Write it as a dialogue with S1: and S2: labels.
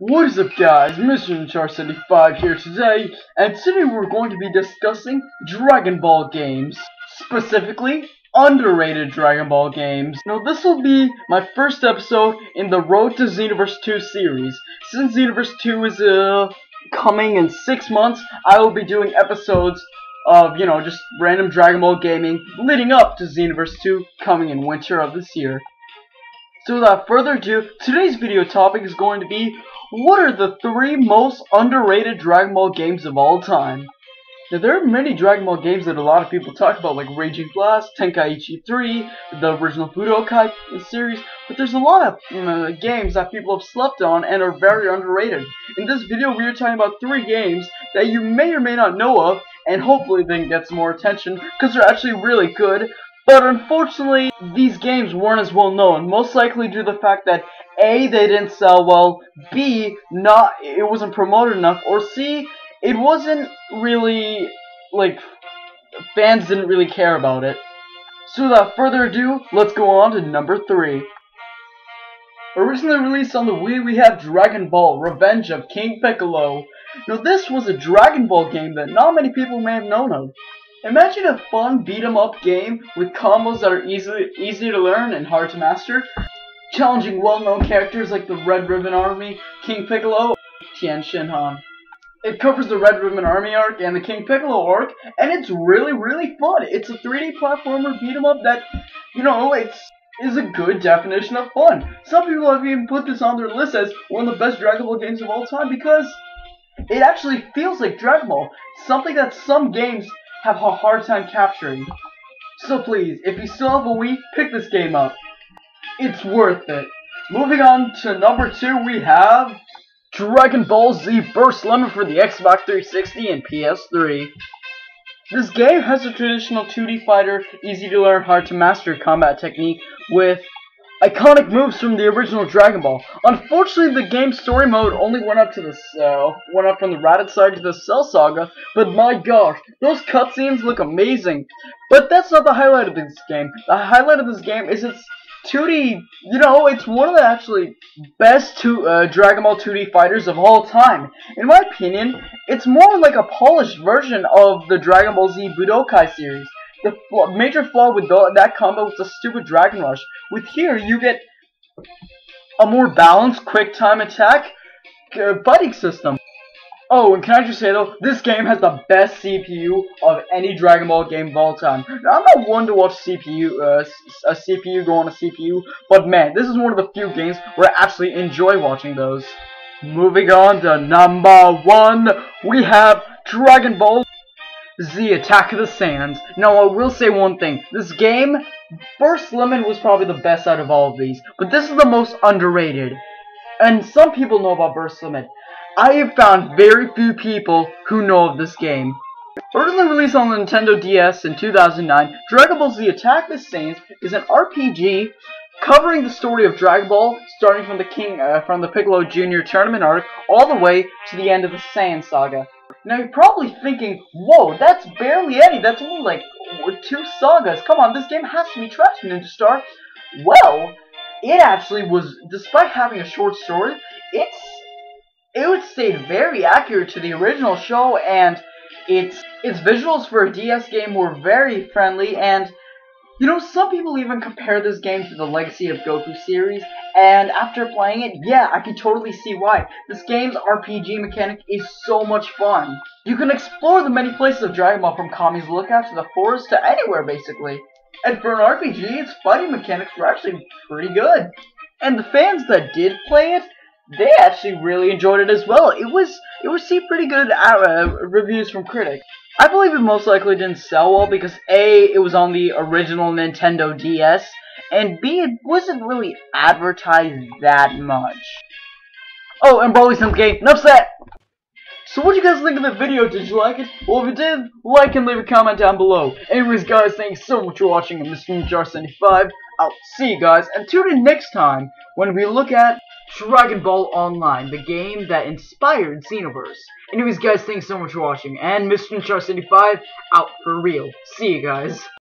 S1: What is up, guys? Mr. Char75 here today, and today we're going to be discussing Dragon Ball games. Specifically, underrated Dragon Ball games. Now, this will be my first episode in the Road to Xenoverse 2 series. Since Xenoverse 2 is coming in 6 months, I will be doing episodes of, just random Dragon Ball gaming leading up to Xenoverse 2 coming in winter of this year. So without further ado, today's video topic is going to be, what are the 3 most underrated Dragon Ball games of all time? Now, there are many Dragon Ball games that a lot of people talk about, like Raging Blast, Tenkaichi 3, the original Budokai series, but there's a lot of games that people have slept on and are very underrated. In this video, we are talking about 3 games that you may or may not know of, and hopefully they can get some more attention, because they're actually really good. But unfortunately, these games weren't as well known, most likely due to the fact that A, they didn't sell well, B, it wasn't promoted enough, or C, it wasn't really, fans didn't really care about it. So without further ado, let's go on to number 3. Originally released on the Wii, we have Dragon Ball: Revenge of King Piccolo. Now, this was a Dragon Ball game that not many people may have known of. Imagine a fun beat-em-up game with combos that are easy to learn and hard to master, challenging well-known characters like the Red Ribbon Army, King Piccolo, Tien Shinhan. It covers the Red Ribbon Army arc and the King Piccolo arc, and it's really, really fun. It's a 3D platformer beat-em-up that, is a good definition of fun. Some people have even put this on their list as one of the best Dragon Ball games of all time because it actually feels like Dragon Ball, something that some games have a hard time capturing. So please, if you still have a Wii, pick this game up. It's worth it. Moving on to number 2, we have Dragon Ball Z Burst Lemon for the Xbox 360 and PS3. This game has a traditional 2D fighter, easy to learn, hard to master combat technique with iconic moves from the original Dragon Ball. Unfortunately, the game's story mode only went up from the Raditz Saga to the Cell Saga, but my gosh, those cutscenes look amazing. But that's not the highlight of this game. The highlight of this game is its 2D, it's one of the actually best Dragon Ball 2D fighters of all time. In my opinion, it's more like a polished version of the Dragon Ball Z Budokai series. The major flaw with that combo was the stupid Dragon Rush. With here, you get a more balanced, quick time attack fighting system. Oh, and can I just say though, this game has the best CPU of any Dragon Ball game of all time. Now, I'm not one to watch a CPU go on a CPU, but man, this is one of the few games where I actually enjoy watching those. Moving on to number 1, we have Dragon Ball Z Attack of the Saiyans. Now, I will say one thing. This game, Burst Lemon was probably the best out of all of these, but this is the most underrated. And some people know about Burst Lemon. I have found very few people who know of this game. Originally released on the Nintendo DS in 2009, Dragon Ball Z Attack of the Saiyans is an RPG covering the story of Dragon Ball, starting from the Piccolo Jr. tournament arc all the way to the end of the Saiyan saga. Now, you're probably thinking, whoa, that's barely any, that's only like 2 sagas. Come on, this game has to be trash, Ninja Star. Well, it actually was, despite having a short story, it stayed very accurate to the original show, and its visuals for a DS game were very friendly, and some people even compare this game to the Legacy of Goku series, and after playing it, yeah, I can totally see why. This game's RPG mechanic is so much fun. You can explore the many places of Dragon Ball, from Kami's Lookout to the forest to anywhere, basically. And for an RPG, its fighting mechanics were actually pretty good. And the fans that did play it, they actually really enjoyed it as well. It received pretty good reviews from critics. I believe it most likely didn't sell well because A, it was on the original Nintendo DS, and B, it wasn't really advertised that much. Oh, and Broly Sims game, enough said! So what do you guys think of the video? Did you like it? Well, if you did, like and leave a comment down below. Anyways, guys, thanks so much for watching Mr. Jar75. I'll see you guys, and tune in next time when we look at Dragon Ball Online, the game that inspired Xenoverse. Anyways, guys, thanks so much for watching, and Mr. Char75 out for real. See you guys.